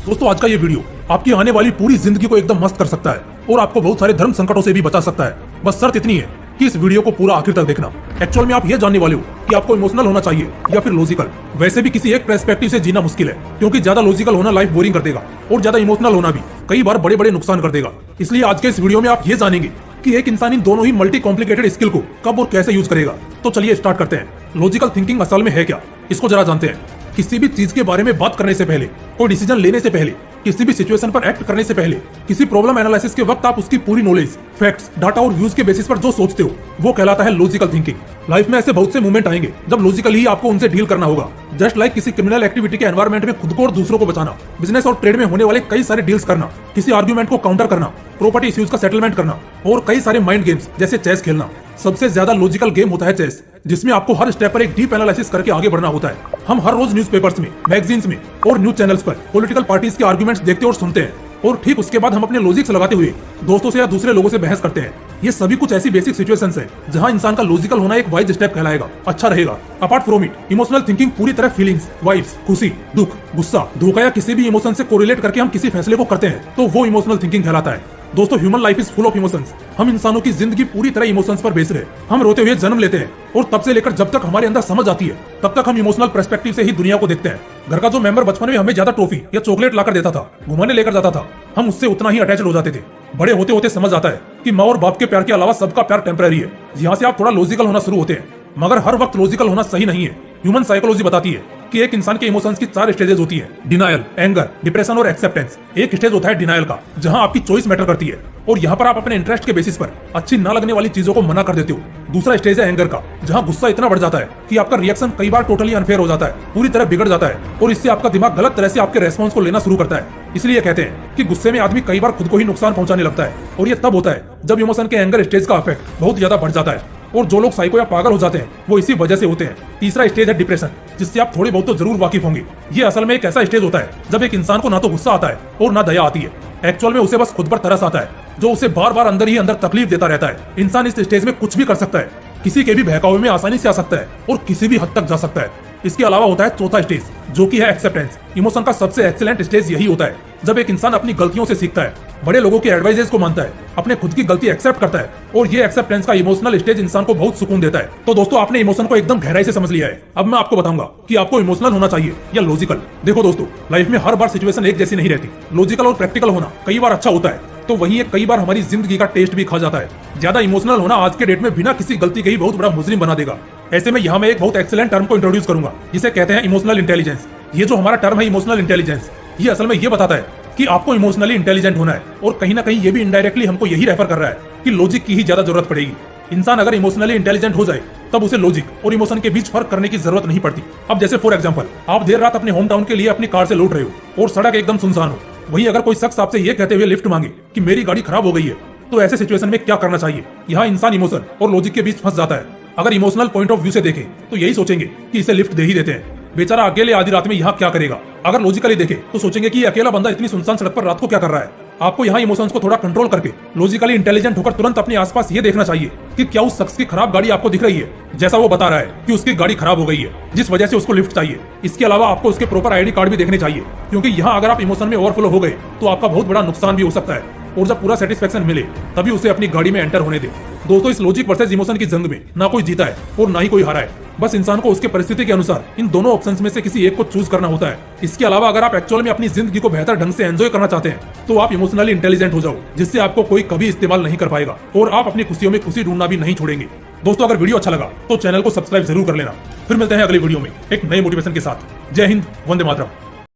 दोस्तों आज का ये वीडियो आपकी आने वाली पूरी जिंदगी को एकदम मस्त कर सकता है और आपको बहुत सारे धर्म संकटों से भी बचा सकता है। बस शर्त इतनी है कि इस वीडियो को पूरा आखिर तक देखना। एक्चुअल में आप ये जानने वाले हो कि आपको इमोशनल होना चाहिए या फिर लॉजिकल। वैसे भी किसी एक पर्सपेक्टिव से जीना मुश्किल है, क्योंकि ज्यादा लॉजिकल होना लाइफ बोरिंग कर देगा और ज्यादा इमोशनल होना भी कई बार बड़े बड़े नुकसान कर देगा। इसलिए आज के इस वीडियो में आप ये जानेंगे कि एक इंसान इन दोनों ही मल्टी कॉम्प्लिकेटेड स्किल को कब और कैसे यूज करेगा। तो चलिए स्टार्ट करते हैं। लॉजिकल थिंकिंग असल में है क्या, इसको जरा जानते हैं। किसी भी चीज के बारे में बात करने से पहले, कोई डिसीजन लेने से पहले, किसी भी सिचुएशन पर एक्ट करने से पहले, किसी प्रॉब्लम एनालिसिस के वक्त आप उसकी पूरी नॉलेज, फैक्ट्स, डाटा और व्यूज के बेसिस पर जो सोचते हो वो कहलाता है लॉजिकल थिंकिंग। लाइफ में ऐसे बहुत से मोमेंट आएंगे जब लॉजिकली ही आपको उनसे डील करना होगा। जस्ट लाइक किसी क्रिमिनल एक्टिविटी के एनवायरमेंट में खुद को और दूसरों को बचाना, बिजनेस और ट्रेड में होने वाले कई सारे डील्स करना, किसी आर्ग्यूमेंट को काउंटर करना, प्रॉपर्टी इश्यूज का सेटलमेंट करना और कई सारे माइंड गेम्स जैसे चेस खेलना। सबसे ज्यादा लॉजिकल गेम होता है चेस, जिसमें आपको हर स्टेप पर एक डीप एनालिसिस करके आगे बढ़ना होता है। हम हर रोज न्यूज़पेपर्स में, मैगजीन्स में और न्यूज चैनल्स पर पॉलिटिकल पार्टीज के आर्गुमेंट्स देखते और सुनते हैं और ठीक उसके बाद हम अपने लॉजिक्स लगाते हुए दोस्तों से या दूसरे लोगों से बहस करते हैं। ये सभी कुछ ऐसी बेसिक सिचुएशंस है जहां इंसान का लॉजिकल होना एक वाइज स्टेप कहलाएगा, अच्छा रहेगा। Apart from it, emotional thinking पूरी तरह फीलिंग्स, वाइब्स, खुशी, दुख, गुस्सा, धोखा या किसी भी इमोशन से कोरिलेट करके हम किसी फैसले को करते हैं तो वो इमोशनल थिंकिंग कहलाता है। दोस्तों human life is full of emotions. हम इंसानों की जिंदगी पूरी तरह इमोशंस पर बेस्ड है। हम रोते हुए जन्म लेते हैं और तब से लेकर जब तक हमारे अंदर समझ आती है तब तक हम इमोशनल पर्सपेक्टिव से ही दुनिया को देखते हैं। घर का जो मेंबर बचपन में हमें ज्यादा ट्रॉफी या चॉकलेट लाकर देता था, घुमाने लेकर जाता था, हम उससे उतना ही अटैच्ड हो जाते थे। बड़े होते होते समझ आता है कि माँ और बाप के प्यार के अलावा सबका प्यार टेम्पररी है। यहाँ से आप थोड़ा लॉजिकल होना शुरू होते हैं, मगर हर वक्त लॉजिकल होना सही नहीं है। ह्यूमन साइकोलॉजी बताती है कि एक इंसान के इमोशंस की 4 स्टेजेस होती है: डिनायल, एंगर, डिप्रेशन और एक्सेप्टेंस। एक स्टेज होता है डिनायल का, जहां आपकी चॉइस मैटर करती है और यहाँ पर आप अपने इंटरेस्ट के बेसिस पर अच्छी ना लगने वाली चीजों को मना कर देते हो। दूसरा स्टेज है एंगर का, जहां गुस्सा इतना बढ़ जाता है कि आपका रिएक्शन कई बार टोटली अनफेयर हो जाता है, पूरी तरह बिगड़ जाता है और इससे आपका दिमाग गलत तरह से आपके रेस्पॉन्स को लेना शुरू करता है। इसलिए कहते हैं कि गुस्से में आदमी कई बार खुद को ही नुकसान पहुंचाने लगता है और ये तब होता है जब इमोशन के एंगर स्टेज का इफेक्ट बहुत ज्यादा बढ़ जाता है और जो लोग साइको या पागल हो जाते हैं वो इसी वजह से होते हैं। तीसरा स्टेज है डिप्रेशन, जिससे आप थोड़े बहुत तो जरूर वाकिफ होंगे। ये असल में एक ऐसा स्टेज होता है जब एक इंसान को ना तो गुस्सा आता है और ना दया आती है। एक्चुअल में उसे बस खुद पर तरस आता है, जो उसे बार बार अंदर ही अंदर तकलीफ देता रहता है। इंसान इस स्टेज में कुछ भी कर सकता है, किसी के भी बहकावे में आसानी से आ सकता है और किसी भी हद तक जा सकता है। इसके अलावा होता है चौथा स्टेज, जो कि है एक्सेप्टेंस। इमोशन का सबसे एक्सीलेंट स्टेज यही होता है जब एक इंसान अपनी गलतियों से सीखता है, बड़े लोगों के एडवाइजेस को मानता है, अपने खुद की गलती एक्सेप्ट करता है और ये एक्सेप्टेंस का इमोशनल स्टेज इंसान को बहुत सुकून देता है। तो दोस्तों आपने इमोशन को एकदम गहराई से समझ लिया है। अब मैं आपको बताऊंगा कि आपको इमोशनल होना चाहिए या लॉजिकल। देखो दोस्तों, लाइफ में हर बार सिचुएशन एक जैसी नहीं रहती। लॉजिकल और प्रैक्टिकल होना कई बार अच्छा होता है तो वहीं एक कई बार हमारी जिंदगी का टेस्ट भी खा जाता है। ज्यादा इमोशनल होना आज के डेट में बिना किसी गलती के ही बहुत बड़ा मुजरिम बना देगा। ऐसे में यहाँ मैं एक बहुत एक्सीलेंट टर्म को इंट्रोड्यूस करूंगा, जिसे कहते हैं इमोशनल इंटेलिजेंस। ये जो हमारा टर्म है इमोशनल इंटेलिजेंस, ये असल में ये बताता है कि आपको इमोशनली इंटेलिजेंट होना है और कहीं ना कहीं ये भी इनडायरेक्टली हमको यही रेफर कर रहा है कि लॉजिक की ही ज्यादा जरूरत पड़ेगी। इंसान अगर इमोशनली इंटेलिजेंट हो जाए तब उसे लॉजिक और इमोशन के बीच फर्क करने की जरूरत नहीं पड़ती। अब जैसे फॉर एग्जांपल, आप देर रात अपने होम टाउन के लिए अपनी कार से लौट रहे हो और सड़क एकदम सुनसान हो। वहीं अगर कोई शख्स आपसे ये कहते हुए लिफ्ट मांगे कि मेरी गाड़ी खराब हो गई है, तो ऐसे सिचुएशन में क्या करना चाहिए? यहाँ इंसान इमोशन और लॉजिक के बीच फंस जाता है। अगर इमोशनल पॉइंट ऑफ व्यू से देखें तो यही सोचेंगे कि इसे लिफ्ट दे ही देते हैं, बेचारा अकेले आधी रात में यहाँ क्या करेगा। अगर लॉजिकली देखें तो सोचेंगे कि ये अकेला बंदा इतनी सुनसान सड़क पर रात को क्या कर रहा है। आपको यहाँ इमोशंस को थोड़ा कंट्रोल करके लॉजिकली इंटेलिजेंट होकर तुरंत अपने आसपास ये देखना चाहिए कि क्या उस शख्स की खराब गाड़ी आपको दिख रही है, जैसा वो बता रहा है कि उसकी गाड़ी खराब हो गई है जिस वजह से उसको लिफ्ट चाहिए। इसके अलावा आपको उसके प्रॉपर आईडी कार्ड भी देखने चाहिए, क्योंकि यहाँ अगर आप इमोशन में ओवरफ्लो हो गए तो आपका बहुत बड़ा नुकसान भी हो सकता है और जब पूरा सेटिस्फेक्शन मिले तभी उसे अपनी गाड़ी में एंटर होने दे। दोस्तों इस लॉजिक वर्सेस इमोशन की जंग में ना कोई जीता है और ना ही कोई हारा है। बस इंसान को उसके परिस्थिति के अनुसार इन दोनों ऑप्शंस में से किसी एक को चूज करना होता है। इसके अलावा अगर आप एक्चुअल में अपनी जिंदगी को बेहतर ढंग से एंजॉय करना चाहते हैं तो आप इमोशनली इंटेलिजेंट हो जाओ, जिससे आपको कोई कभी इस्तेमाल नहीं कर पाएगा और आप अपनी खुशियों में खुशी ढूंढना भी नहीं छोड़ेंगे। दोस्तों अगर वीडियो अच्छा लगा तो चैनल को सब्सक्राइब जरूर कर लेना। फिर मिलते हैं अगली वीडियो में एक नए मोटिवेशन के साथ। जय हिंद, वंदे मातरम।